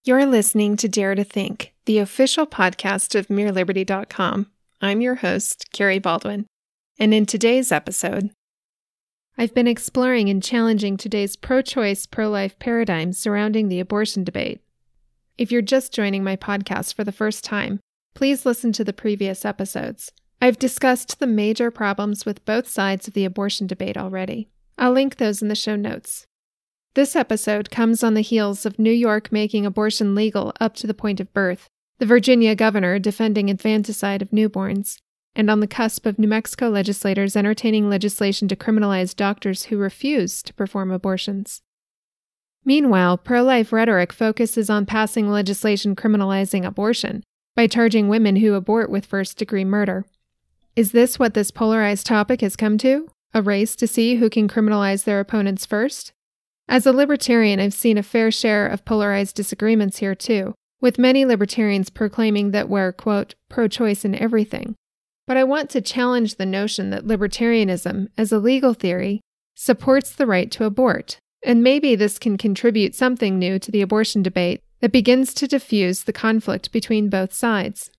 You're listening to Dare to Think, the official podcast of MereLiberty.com. I'm your host, Carrie Baldwin, and in today's episode, I've been exploring and challenging today's pro-choice, pro-life paradigm surrounding the abortion debate. If you're just joining my podcast for the first time, please listen to the previous episodes. I've discussed the major problems with both sides of the abortion debate already. I'll link those in the show notes. This episode comes on the heels of New York making abortion legal up to the point of birth, the Virginia governor defending infanticide of newborns, and on the cusp of New Mexico legislators entertaining legislation to criminalize doctors who refuse to perform abortions. Meanwhile, pro-life rhetoric focuses on passing legislation criminalizing abortion by charging women who abort with first-degree murder. Is this what this polarized topic has come to? A race to see who can criminalize their opponents first? As a libertarian, I've seen a fair share of polarized disagreements here too, with many libertarians proclaiming that we're, quote, pro-choice in everything. But I want to challenge the notion that libertarianism, as a legal theory, supports the right to abort, and maybe this can contribute something new to the abortion debate that begins to diffuse the conflict between both sides.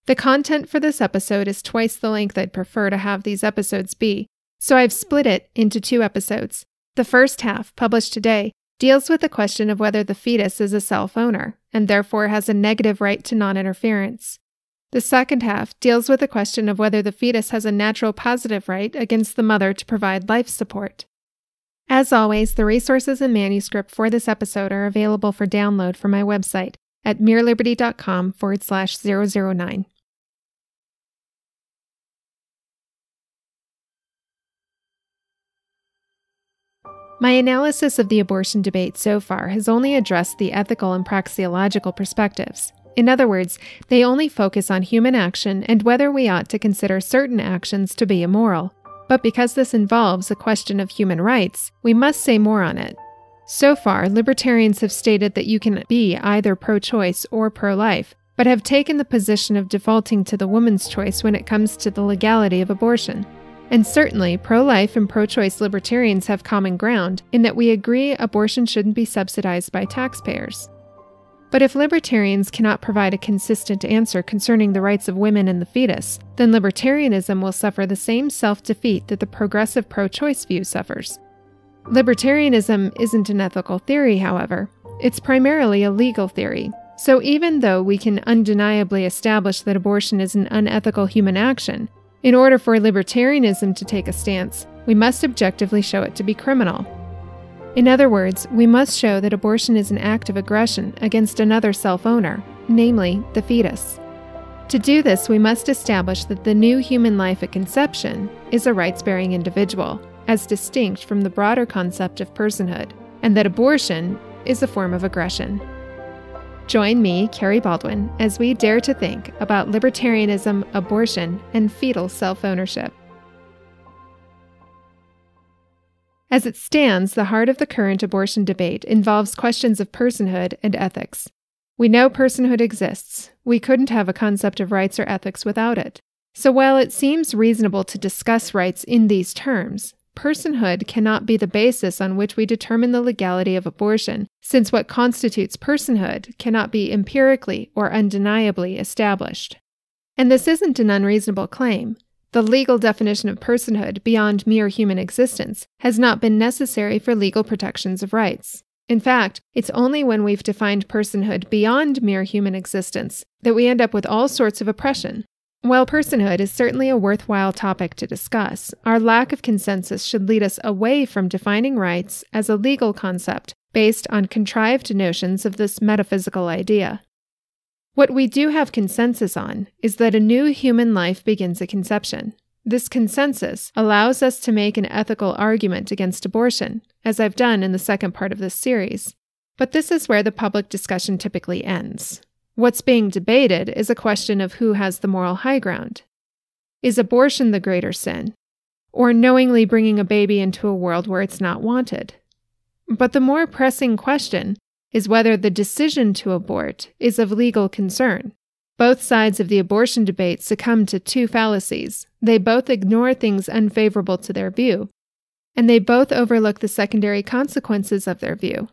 The content for this episode is twice the length I'd prefer to have these episodes be, so I've split it into 2 episodes. The first half, published today, deals with the question of whether the fetus is a self-owner, and therefore has a negative right to non-interference. The second half deals with the question of whether the fetus has a natural positive right against the mother to provide life support. As always, the resources and manuscript for this episode are available for download from my website at MereLiberty.com/009. My analysis of the abortion debate so far has only addressed the ethical and praxeological perspectives. In other words, they only focus on human action and whether we ought to consider certain actions to be immoral. But because this involves a question of human rights, we must say more on it. So far, libertarians have stated that you can be either pro-choice or pro-life, but have taken the position of defaulting to the woman's choice when it comes to the legality of abortion. And certainly, pro-life and pro-choice libertarians have common ground in that we agree abortion shouldn't be subsidized by taxpayers. But if libertarians cannot provide a consistent answer concerning the rights of women and the fetus, then libertarianism will suffer the same self-defeat that the progressive pro-choice view suffers. Libertarianism isn't an ethical theory, however. It's primarily a legal theory. So even though we can undeniably establish that abortion is an unethical human action, in order for libertarianism to take a stance, we must objectively show it to be criminal. In other words, we must show that abortion is an act of aggression against another self-owner, namely the fetus. To do this, we must establish that the new human life at conception is a rights-bearing individual, as distinct from the broader concept of personhood, and that abortion is a form of aggression. Join me, Carrie Baldwin, as we dare to think about libertarianism, abortion, and fetal self-ownership. As it stands, the heart of the current abortion debate involves questions of personhood and ethics. We know personhood exists. We couldn't have a concept of rights or ethics without it. So while it seems reasonable to discuss rights in these terms, personhood cannot be the basis on which we determine the legality of abortion, since what constitutes personhood cannot be empirically or undeniably established. And this isn't an unreasonable claim. The legal definition of personhood beyond mere human existence has not been necessary for legal protections of rights. In fact, it's only when we've defined personhood beyond mere human existence that we end up with all sorts of oppression. While personhood is certainly a worthwhile topic to discuss, our lack of consensus should lead us away from defining rights as a legal concept based on contrived notions of this metaphysical idea. What we do have consensus on is that a new human life begins at conception. This consensus allows us to make an ethical argument against abortion, as I've done in the second part of this series. But this is where the public discussion typically ends. What's being debated is a question of who has the moral high ground. Is abortion the greater sin, or knowingly bringing a baby into a world where it's not wanted? But the more pressing question is whether the decision to abort is of legal concern. Both sides of the abortion debate succumb to 2 fallacies. They both ignore things unfavorable to their view, and they both overlook the secondary consequences of their view.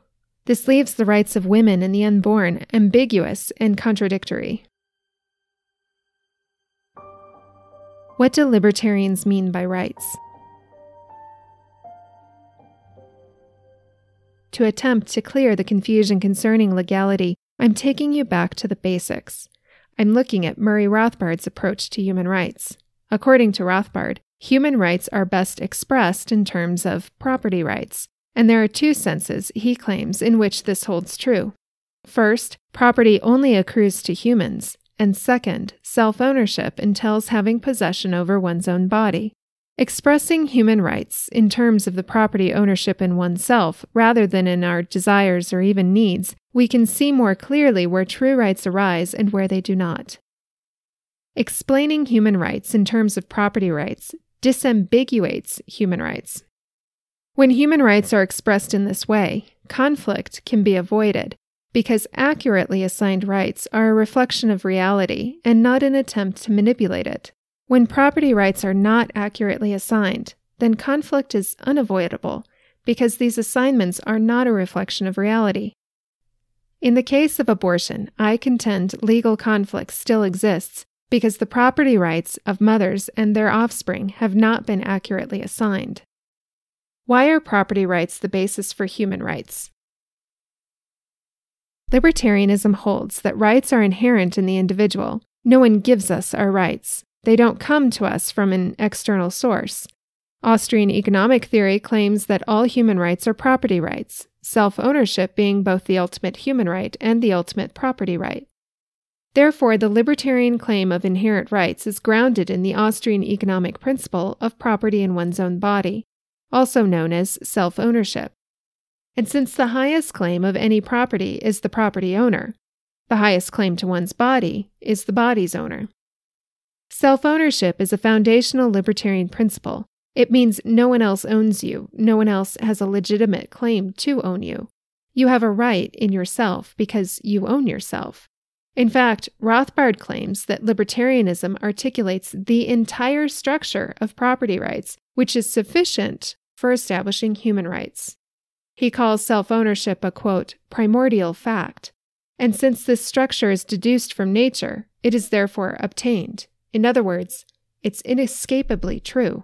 This leaves the rights of women and the unborn ambiguous and contradictory. What do libertarians mean by rights? To attempt to clear the confusion concerning legality, I'm taking you back to the basics. I'm looking at Murray Rothbard's approach to human rights. According to Rothbard, human rights are best expressed in terms of property rights, and there are two senses, he claims, in which this holds true. First, property only accrues to humans, and second, self-ownership entails having possession over one's own body. Expressing human rights in terms of the property ownership in oneself rather than in our desires or even needs, we can see more clearly where true rights arise and where they do not. Explaining human rights in terms of property rights disambiguates human rights. When human rights are expressed in this way, conflict can be avoided because accurately assigned rights are a reflection of reality and not an attempt to manipulate it. When property rights are not accurately assigned, then conflict is unavoidable because these assignments are not a reflection of reality. In the case of abortion, I contend legal conflict still exists because the property rights of mothers and their offspring have not been accurately assigned. Why are property rights the basis for human rights? Libertarianism holds that rights are inherent in the individual. No one gives us our rights. They don't come to us from an external source. Austrian economic theory claims that all human rights are property rights, self-ownership being both the ultimate human right and the ultimate property right. Therefore, the libertarian claim of inherent rights is grounded in the Austrian economic principle of property in one's own body, also known as self-ownership. And since the highest claim of any property is the property owner, the highest claim to one's body is the body's owner. Self-ownership is a foundational libertarian principle. It means no one else owns you, no one else has a legitimate claim to own you. You have a right in yourself because you own yourself. In fact, Rothbard claims that libertarianism articulates the entire structure of property rights, which is sufficient for establishing human rights. He calls self-ownership a, quote, primordial fact, and since this structure is deduced from nature, it is therefore obtained. In other words, it's inescapably true.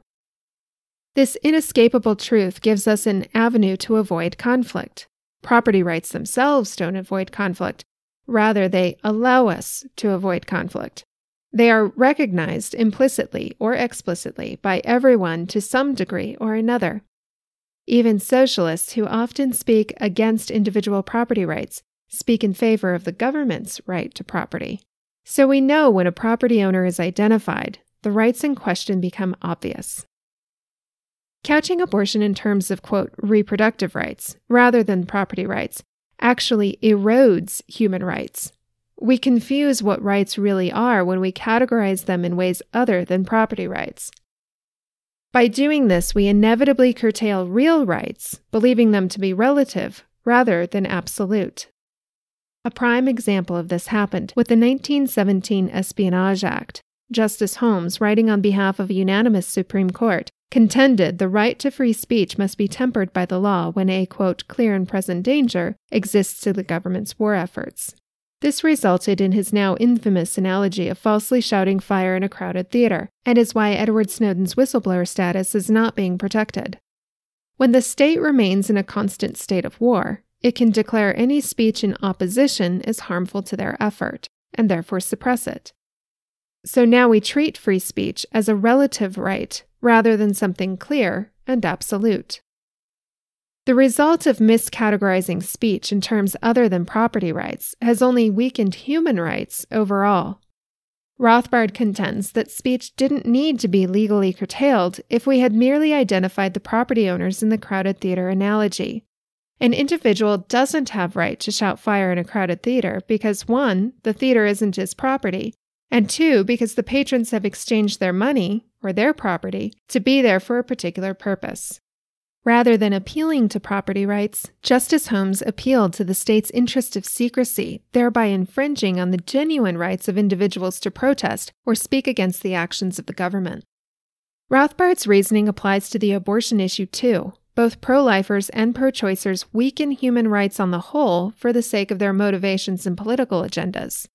This inescapable truth gives us an avenue to avoid conflict. Property rights themselves don't avoid conflict. Rather, they allow us to avoid conflict. They are recognized implicitly or explicitly by everyone to some degree or another. Even socialists who often speak against individual property rights speak in favor of the government's right to property. So we know when a property owner is identified, the rights in question become obvious. Couching abortion in terms of, quote, reproductive rights, rather than property rights, actually erodes human rights. We confuse what rights really are when we categorize them in ways other than property rights. By doing this, we inevitably curtail real rights, believing them to be relative rather than absolute. A prime example of this happened with the 1917 Espionage Act. Justice Holmes, writing on behalf of a unanimous Supreme Court, contended the right to free speech must be tempered by the law when a, quote, clear and present danger exists to the government's war efforts. This resulted in his now infamous analogy of falsely shouting fire in a crowded theater, and is why Edward Snowden's whistleblower status is not being protected. When the state remains in a constant state of war, it can declare any speech in opposition as harmful to their effort, and therefore suppress it. So now we treat free speech as a relative right rather than something clear and absolute. The result of miscategorizing speech in terms other than property rights has only weakened human rights overall. Rothbard contends that speech didn't need to be legally curtailed if we had merely identified the property owners in the crowded theater analogy. An individual doesn't have right to shout fire in a crowded theater because 1, the theater isn't his property, and 2, because the patrons have exchanged their money, or their property, to be there for a particular purpose. Rather than appealing to property rights, Justice Holmes appealed to the state's interest of secrecy, thereby infringing on the genuine rights of individuals to protest or speak against the actions of the government. Rothbard's reasoning applies to the abortion issue too, both pro-lifers and pro-choicers weaken human rights on the whole for the sake of their motivations and political agendas.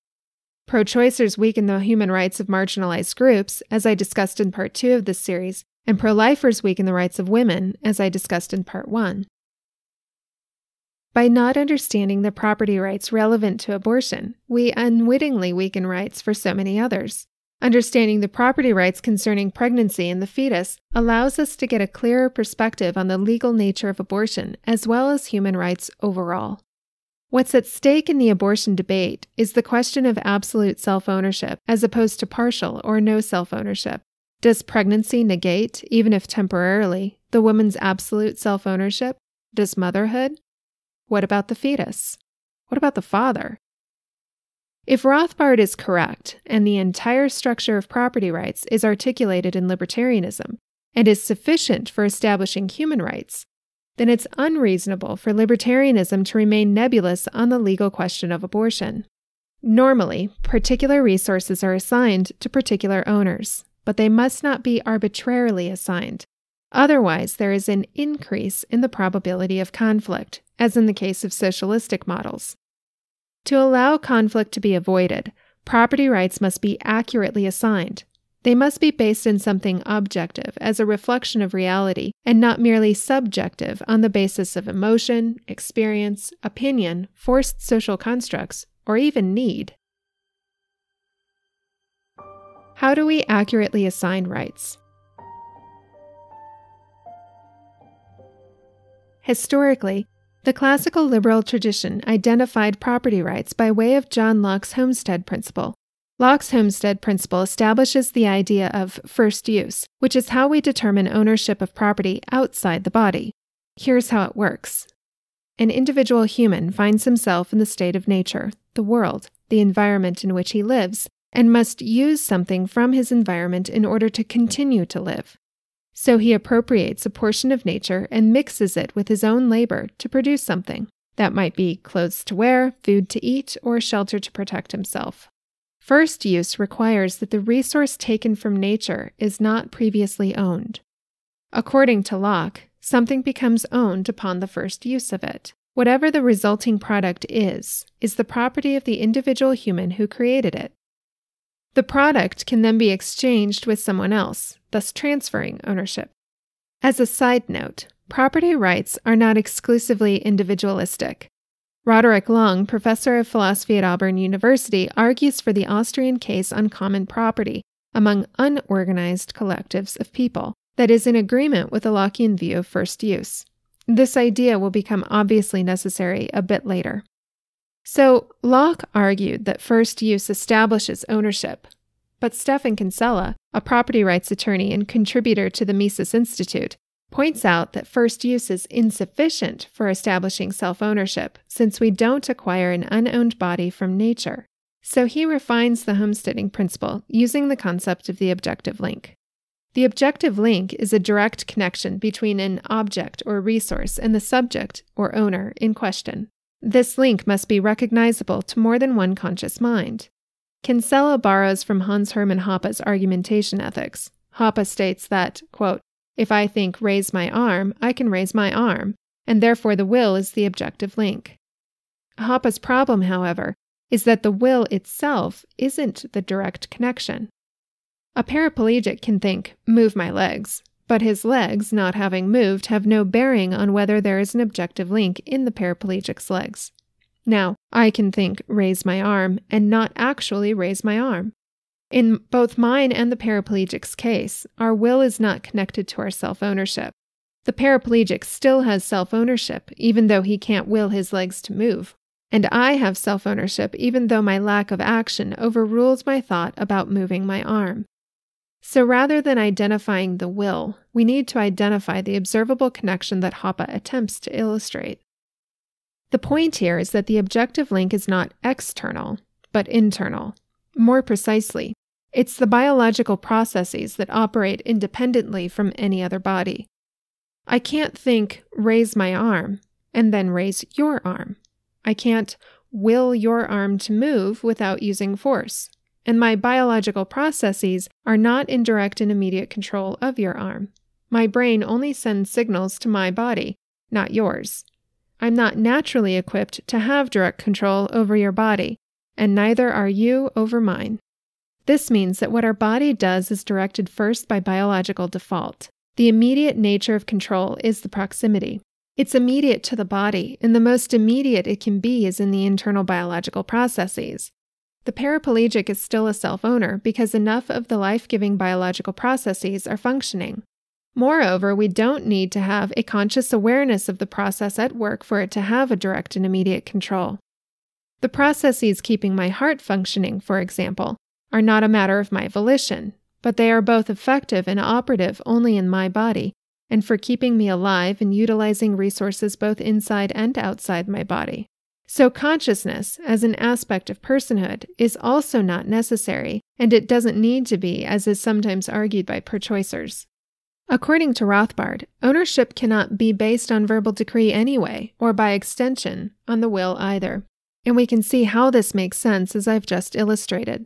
Pro-choicers weaken the human rights of marginalized groups, as I discussed in Part 2 of this series, and pro-lifers weaken the rights of women, as I discussed in Part 1. By not understanding the property rights relevant to abortion, we unwittingly weaken rights for so many others. Understanding the property rights concerning pregnancy and the fetus allows us to get a clearer perspective on the legal nature of abortion, as well as human rights overall. What's at stake in the abortion debate is the question of absolute self-ownership, as opposed to partial or no self-ownership. Does pregnancy negate, even if temporarily, the woman's absolute self-ownership? Does motherhood? What about the fetus? What about the father? If Rothbard is correct, and the entire structure of property rights is articulated in libertarianism, and is sufficient for establishing human rights, then it's unreasonable for libertarianism to remain nebulous on the legal question of abortion. Normally, particular resources are assigned to particular owners, but they must not be arbitrarily assigned. Otherwise, there is an increase in the probability of conflict, as in the case of socialistic models. To allow conflict to be avoided, property rights must be accurately assigned. They must be based in something objective as a reflection of reality, and not merely subjective on the basis of emotion, experience, opinion, forced social constructs, or even need. How do we accurately assign rights? Historically, the classical liberal tradition identified property rights by way of John Locke's homestead principle. Locke's homestead principle establishes the idea of first use, which is how we determine ownership of property outside the body. Here's how it works. An individual human finds himself in the state of nature, the world, the environment in which he lives, and must use something from his environment in order to continue to live. So he appropriates a portion of nature and mixes it with his own labor to produce something. That might be clothes to wear, food to eat, or shelter to protect himself. First use requires that the resource taken from nature is not previously owned. According to Locke, something becomes owned upon the first use of it. Whatever the resulting product is the property of the individual human who created it. The product can then be exchanged with someone else, thus transferring ownership. As a side note, property rights are not exclusively individualistic. Roderick Long, professor of philosophy at Auburn University, argues for the Austrian case on common property among unorganized collectives of people that is in agreement with the Lockean view of first use. This idea will become obviously necessary a bit later. So, Locke argued that first use establishes ownership, but Stefan Kinsella, a property rights attorney and contributor to the Mises Institute, points out that first use is insufficient for establishing self-ownership, since we don't acquire an unowned body from nature. So he refines the homesteading principle using the concept of the objective link. The objective link is a direct connection between an object or resource and the subject or owner in question. This link must be recognizable to more than one conscious mind. Kinsella borrows from Hans Hermann Hoppe's argumentation ethics. Hoppe states that, quote, "If I think raise my arm, I can raise my arm, and therefore the will is the objective link." Hoppe's problem, however, is that the will itself isn't the direct connection. A paraplegic can think, move my legs, but his legs, not having moved, have no bearing on whether there is an objective link in the paraplegic's legs. Now, I can think, raise my arm, and not actually raise my arm. In both mine and the paraplegic's case, our will is not connected to our self-ownership. The paraplegic still has self-ownership, even though he can't will his legs to move. And I have self-ownership, even though my lack of action overrules my thought about moving my arm. So rather than identifying the will, we need to identify the observable connection that Hoppe attempts to illustrate. The point here is that the objective link is not external, but internal. More precisely, it's the biological processes that operate independently from any other body. I can't think, raise my arm, and then raise your arm. I can't will your arm to move without using force. And my biological processes are not in direct and immediate control of your arm. My brain only sends signals to my body, not yours. I'm not naturally equipped to have direct control over your body, and neither are you over mine. This means that what our body does is directed first by biological default. The immediate nature of control is the proximity. It's immediate to the body, and the most immediate it can be is in the internal biological processes. The paraplegic is still a self-owner because enough of the life-giving biological processes are functioning. Moreover, we don't need to have a conscious awareness of the process at work for it to have a direct and immediate control. The processes keeping my heart functioning, for example, are not a matter of my volition, but they are both effective and operative only in my body, and for keeping me alive and utilizing resources both inside and outside my body. So consciousness, as an aspect of personhood, is also not necessary, and it doesn't need to be, as is sometimes argued by pro-choicers. According to Rothbard, ownership cannot be based on verbal decree anyway, or by extension, on the will either. And we can see how this makes sense as I've just illustrated.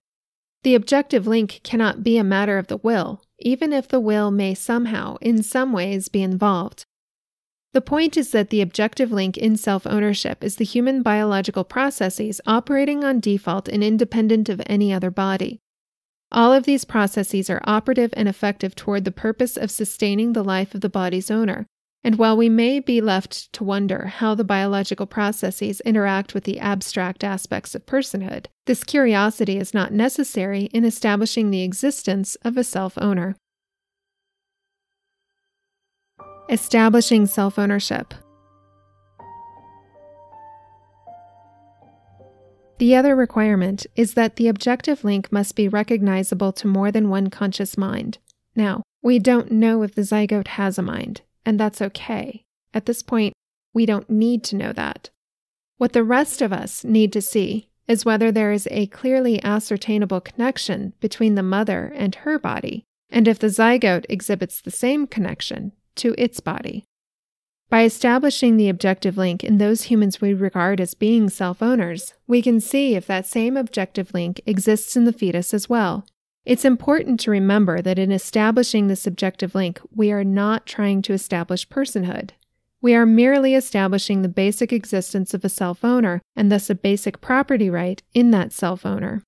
The objective link cannot be a matter of the will, even if the will may somehow, in some ways, be involved. The point is that the objective link in self-ownership is the human biological processes operating on default and independent of any other body. All of these processes are operative and effective toward the purpose of sustaining the life of the body's owner, and while we may be left to wonder how the biological processes interact with the abstract aspects of personhood, this curiosity is not necessary in establishing the existence of a self-owner. Establishing self-ownership. The other requirement is that the objective link must be recognizable to more than one conscious mind. Now, we don't know if the zygote has a mind, and that's okay. At this point, we don't need to know that. What the rest of us need to see is whether there is a clearly ascertainable connection between the mother and her body, and if the zygote exhibits the same connection to its body. By establishing the objective link in those humans we regard as being self-owners, we can see if that same objective link exists in the fetus as well. It's important to remember that in establishing this objective link, we are not trying to establish personhood. We are merely establishing the basic existence of a self-owner, and thus a basic property right in that self-owner.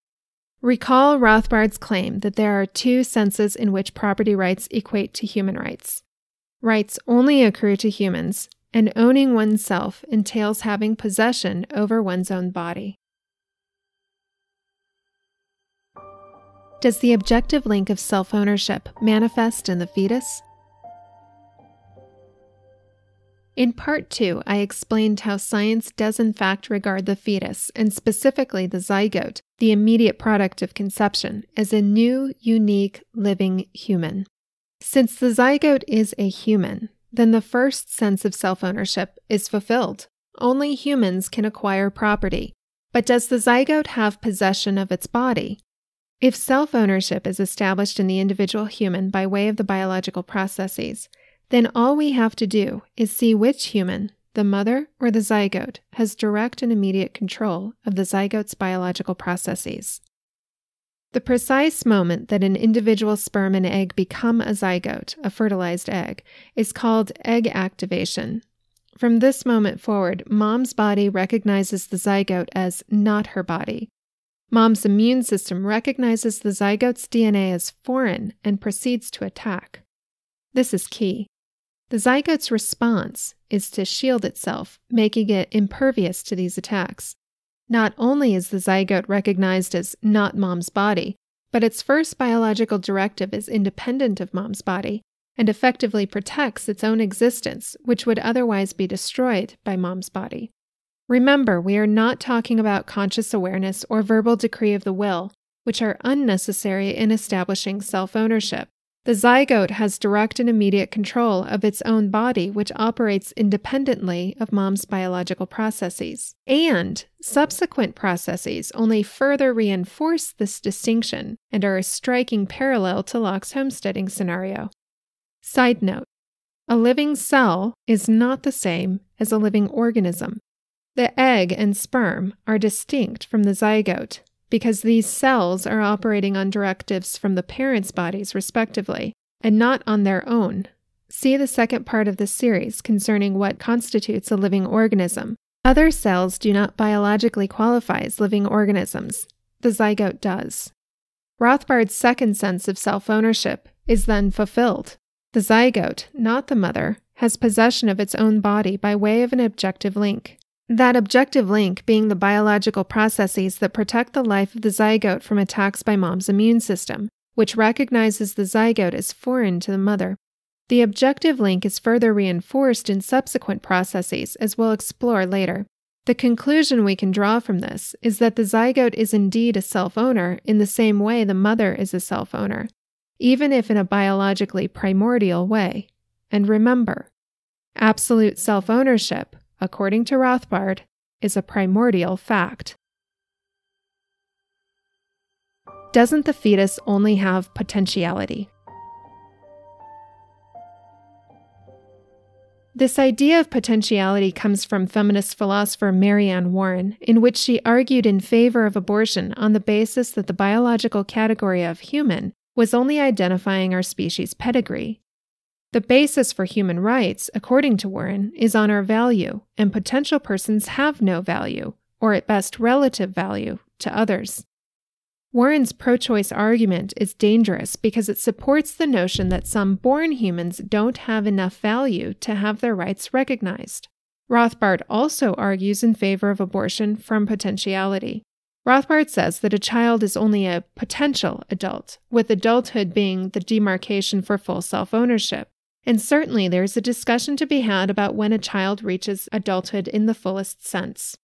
Recall Rothbard's claim that there are two senses in which property rights equate to human rights. Rights only accrue to humans, and owning oneself entails having possession over one's own body. Does the objective link of self-ownership manifest in the fetus? In Part 2, I explained how science does in fact regard the fetus, and specifically the zygote, the immediate product of conception, as a new, unique, living human. Since the zygote is a human, then the first sense of self-ownership is fulfilled. Only humans can acquire property. But does the zygote have possession of its body? If self-ownership is established in the individual human by way of the biological processes, then all we have to do is see which human, the mother or the zygote, has direct and immediate control of the zygote's biological processes. The precise moment that an individual sperm and egg become a zygote, a fertilized egg, is called egg activation. From this moment forward, mom's body recognizes the zygote as not her body. Mom's immune system recognizes the zygote's DNA as foreign and proceeds to attack. This is key. The zygote's response is to shield itself, making it impervious to these attacks. Not only is the zygote recognized as not mom's body, but its first biological directive is independent of mom's body and effectively protects its own existence, which would otherwise be destroyed by mom's body. Remember, we are not talking about conscious awareness or verbal decree of the will, which are unnecessary in establishing self-ownership. The zygote has direct and immediate control of its own body, which operates independently of mom's biological processes. And subsequent processes only further reinforce this distinction and are a striking parallel to Locke's homesteading scenario. Side note: a living cell is not the same as a living organism. The egg and sperm are distinct from the zygote, because these cells are operating on directives from the parents' bodies respectively, and not on their own. see the second part of this series concerning what constitutes a living organism. Other cells do not biologically qualify as living organisms. The zygote does. Rothbard's second sense of self-ownership is then fulfilled. The zygote, not the mother, has possession of its own body by way of an objective link. That objective link being the biological processes that protect the life of the zygote from attacks by mom's immune system, which recognizes the zygote as foreign to the mother. The objective link is further reinforced in subsequent processes, as we'll explore later. The conclusion we can draw from this is that the zygote is indeed a self-owner in the same way the mother is a self-owner, even if in a biologically primordial way. And remember, absolute self-ownership, according to Rothbard, is a primordial fact. Doesn't the fetus only have potentiality? This idea of potentiality comes from feminist philosopher Marianne Warren, in which she argued in favor of abortion on the basis that the biological category of human was only identifying our species' pedigree. The basis for human rights, according to Warren, is on our value, and potential persons have no value, or at best relative value, to others. Warren's pro-choice argument is dangerous because it supports the notion that some born humans don't have enough value to have their rights recognized. Rothbard also argues in favor of abortion from potentiality. Rothbard says that a child is only a potential adult, with adulthood being the demarcation for full self-ownership. And certainly there's a discussion to be had about when a child reaches adulthood in the fullest sense.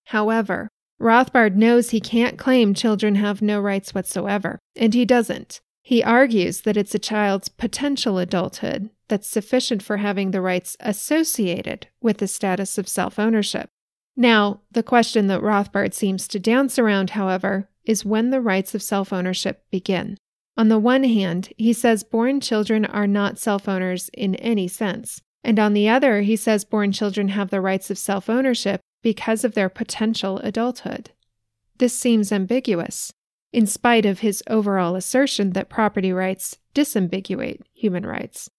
However, Rothbard knows he can't claim children have no rights whatsoever, and he doesn't. He argues that it's a child's potential adulthood that's sufficient for having the rights associated with the status of self-ownership. Now, the question that Rothbard seems to dance around, however, is when the rights of self-ownership begin. On the one hand, he says born children are not self-owners in any sense, and on the other, he says born children have the rights of self-ownership because of their potential adulthood. This seems ambiguous, in spite of his overall assertion that property rights disambiguate human rights.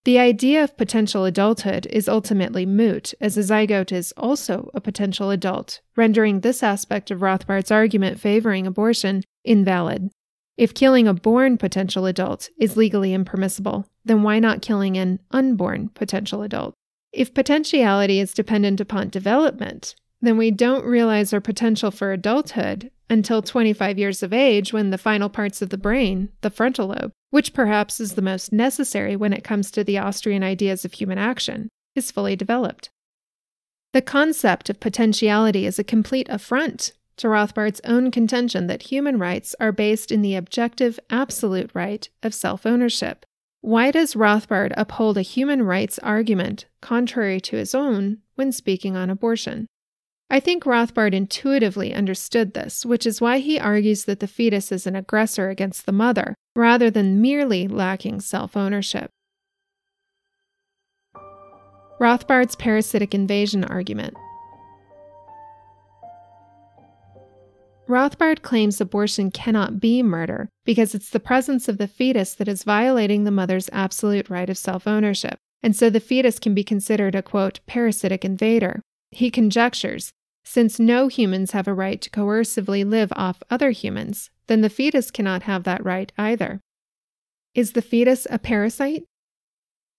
The idea of potential adulthood is ultimately moot, as a zygote is also a potential adult, rendering this aspect of Rothbard's argument favoring abortion invalid. If killing a born potential adult is legally impermissible, then why not killing an unborn potential adult? If potentiality is dependent upon development, then we don't realize our potential for adulthood until 25 years of age when the final parts of the brain, the frontal lobe, which perhaps is the most necessary when it comes to the Austrian ideas of human action, is fully developed. The concept of potentiality is a complete affront to Rothbard's own contention that human rights are based in the objective absolute right of self-ownership. Why does Rothbard uphold a human rights argument contrary to his own when speaking on abortion? I think Rothbard intuitively understood this, which is why he argues that the fetus is an aggressor against the mother, rather than merely lacking self-ownership. Rothbard's parasitic invasion argument. Rothbard claims abortion cannot be murder because it's the presence of the fetus that is violating the mother's absolute right of self-ownership, and so the fetus can be considered a, quote, parasitic invader. He conjectures, since no humans have a right to coercively live off other humans, then the fetus cannot have that right either. Is the fetus a parasite?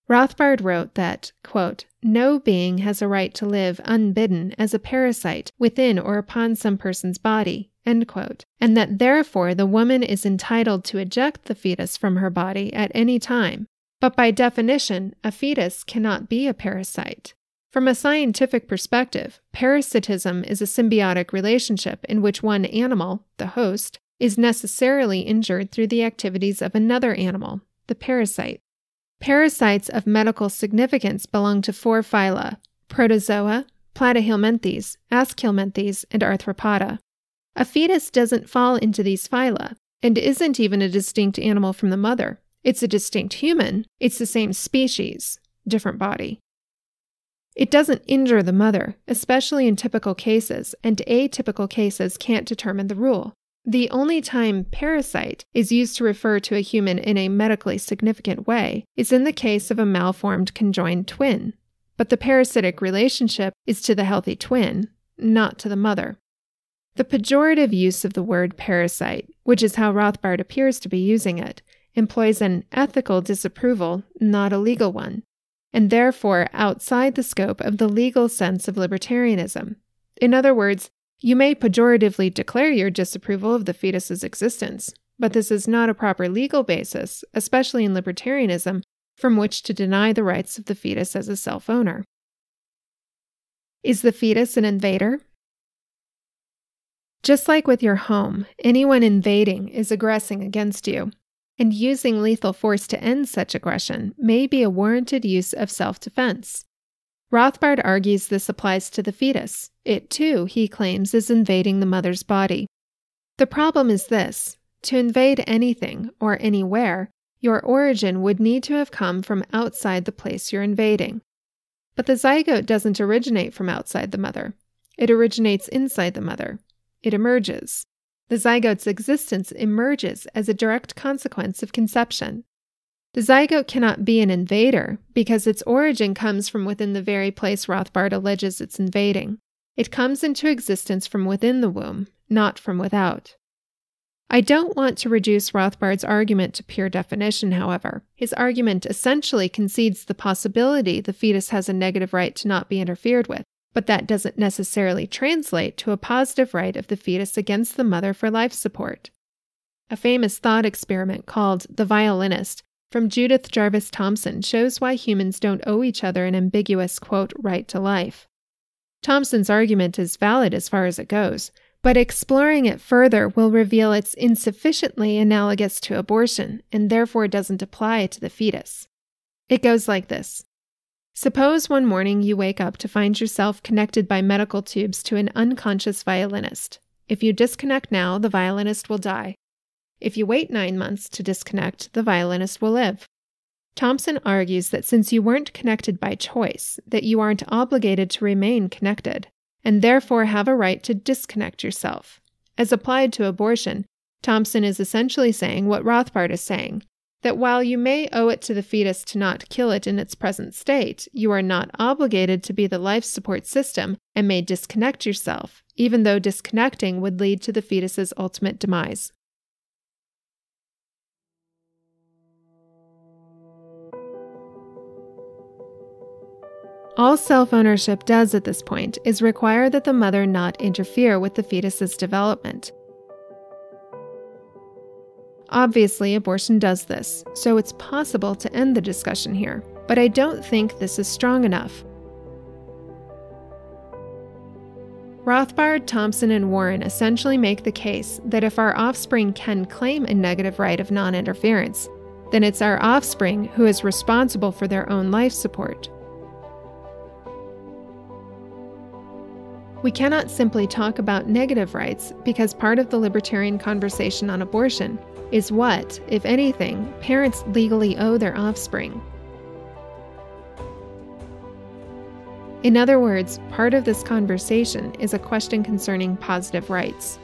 Rothbard wrote that, quote, no being has a right to live unbidden as a parasite within or upon some person's body, end quote, and that therefore the woman is entitled to eject the fetus from her body at any time. But by definition, a fetus cannot be a parasite. From a scientific perspective, parasitism is a symbiotic relationship in which one animal, the host, is necessarily injured through the activities of another animal, the parasite. Parasites of medical significance belong to 4 phyla: Protozoa, Platyhelminthes, Aschelminthes, and Arthropoda. A fetus doesn't fall into these phyla, and isn't even a distinct animal from the mother. It's a distinct human. It's the same species, different body. It doesn't injure the mother, especially in typical cases, and atypical cases can't determine the rule. The only time parasite is used to refer to a human in a medically significant way is in the case of a malformed conjoined twin, but the parasitic relationship is to the healthy twin, not to the mother. The pejorative use of the word parasite, which is how Rothbard appears to be using it, employs an ethical disapproval, not a legal one, and therefore outside the scope of the legal sense of libertarianism. In other words, you may pejoratively declare your disapproval of the fetus's existence, but this is not a proper legal basis, especially in libertarianism, from which to deny the rights of the fetus as a self-owner. Is the fetus an invader? Just like with your home, anyone invading is aggressing against you, and using lethal force to end such aggression may be a warranted use of self-defense. Rothbard argues this applies to the fetus. It, too, he claims, is invading the mother's body. The problem is this: to invade anything, or anywhere, your origin would need to have come from outside the place you're invading. But the zygote doesn't originate from outside the mother. It originates inside the mother. It emerges. The zygote's existence emerges as a direct consequence of conception. The zygote cannot be an invader because its origin comes from within the very place Rothbard alleges it's invading. It comes into existence from within the womb, not from without. I don't want to reduce Rothbard's argument to pure definition, however. His argument essentially concedes the possibility the fetus has a negative right to not be interfered with, but that doesn't necessarily translate to a positive right of the fetus against the mother for life support. A famous thought experiment called The Violinist from Judith Jarvis Thomson shows why humans don't owe each other an ambiguous, quote, right to life. Thomson's argument is valid as far as it goes, but exploring it further will reveal it's insufficiently analogous to abortion and therefore doesn't apply to the fetus. It goes like this. Suppose one morning you wake up to find yourself connected by medical tubes to an unconscious violinist. If you disconnect now, the violinist will die. If you wait 9 months to disconnect, the violinist will live. Thomson argues that since you weren't connected by choice, that you aren't obligated to remain connected, and therefore have a right to disconnect yourself. As applied to abortion, Thomson is essentially saying what Rothbard is saying, that while you may owe it to the fetus to not kill it in its present state, you are not obligated to be the life support system and may disconnect yourself, even though disconnecting would lead to the fetus's ultimate demise. All self-ownership does at this point is require that the mother not interfere with the fetus's development. Obviously, abortion does this, so it's possible to end the discussion here, but I don't think this is strong enough. Rothbard, Thomson, and Warren essentially make the case that if our offspring can claim a negative right of non-interference, then it's our offspring who is responsible for their own life support. We cannot simply talk about negative rights because part of the libertarian conversation on abortion is what, if anything, parents legally owe their offspring. In other words, part of this conversation is a question concerning positive rights.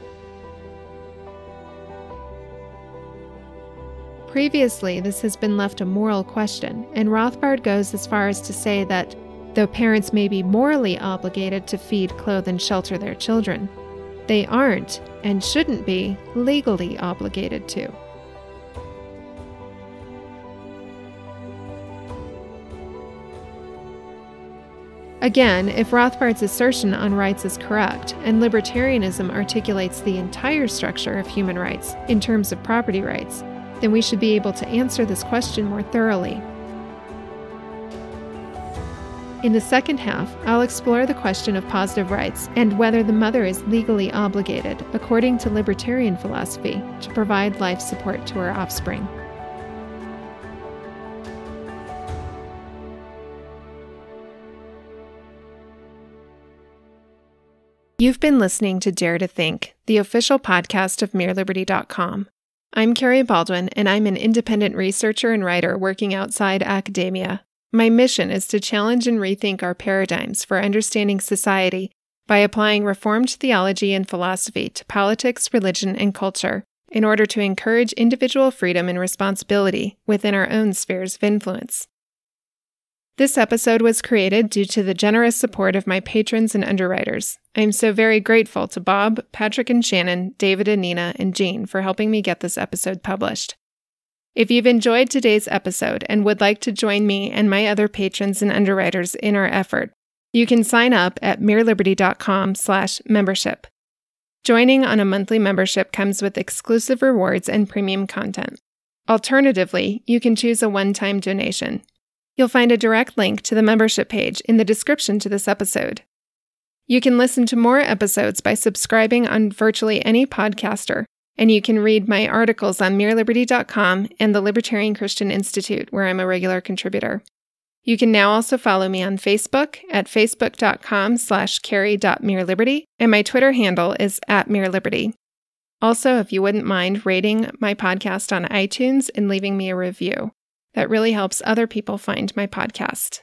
Previously, this has been left a moral question, and Rothbard goes as far as to say that though parents may be morally obligated to feed, clothe, and shelter their children, they aren't, and shouldn't be, legally obligated to. Again, if Rothbard's assertion on rights is correct, and libertarianism articulates the entire structure of human rights in terms of property rights, then we should be able to answer this question more thoroughly. In the second half, I'll explore the question of positive rights and whether the mother is legally obligated, according to libertarian philosophy, to provide life support to her offspring. You've been listening to Dare to Think, the official podcast of MereLiberty.com. I'm Carrie Baldwin, and I'm an independent researcher and writer working outside academia. My mission is to challenge and rethink our paradigms for understanding society by applying Reformed theology and philosophy to politics, religion, and culture in order to encourage individual freedom and responsibility within our own spheres of influence. This episode was created due to the generous support of my patrons and underwriters. I am so very grateful to Bob, Patrick and Shannon, David and Nina, and Jean for helping me get this episode published. If you've enjoyed today's episode and would like to join me and my other patrons and underwriters in our effort, you can sign up at mereliberty.com/membership. Joining on a monthly membership comes with exclusive rewards and premium content. Alternatively, you can choose a one-time donation. You'll find a direct link to the membership page in the description to this episode. You can listen to more episodes by subscribing on virtually any podcaster, and you can read my articles on mereliberty.com and the Libertarian Christian Institute, where I'm a regular contributor. You can now also follow me on Facebook at facebook.com/carrie.mereliberty, and my Twitter handle is @mereliberty. Also, if you wouldn't mind rating my podcast on iTunes and leaving me a review, that really helps other people find my podcast.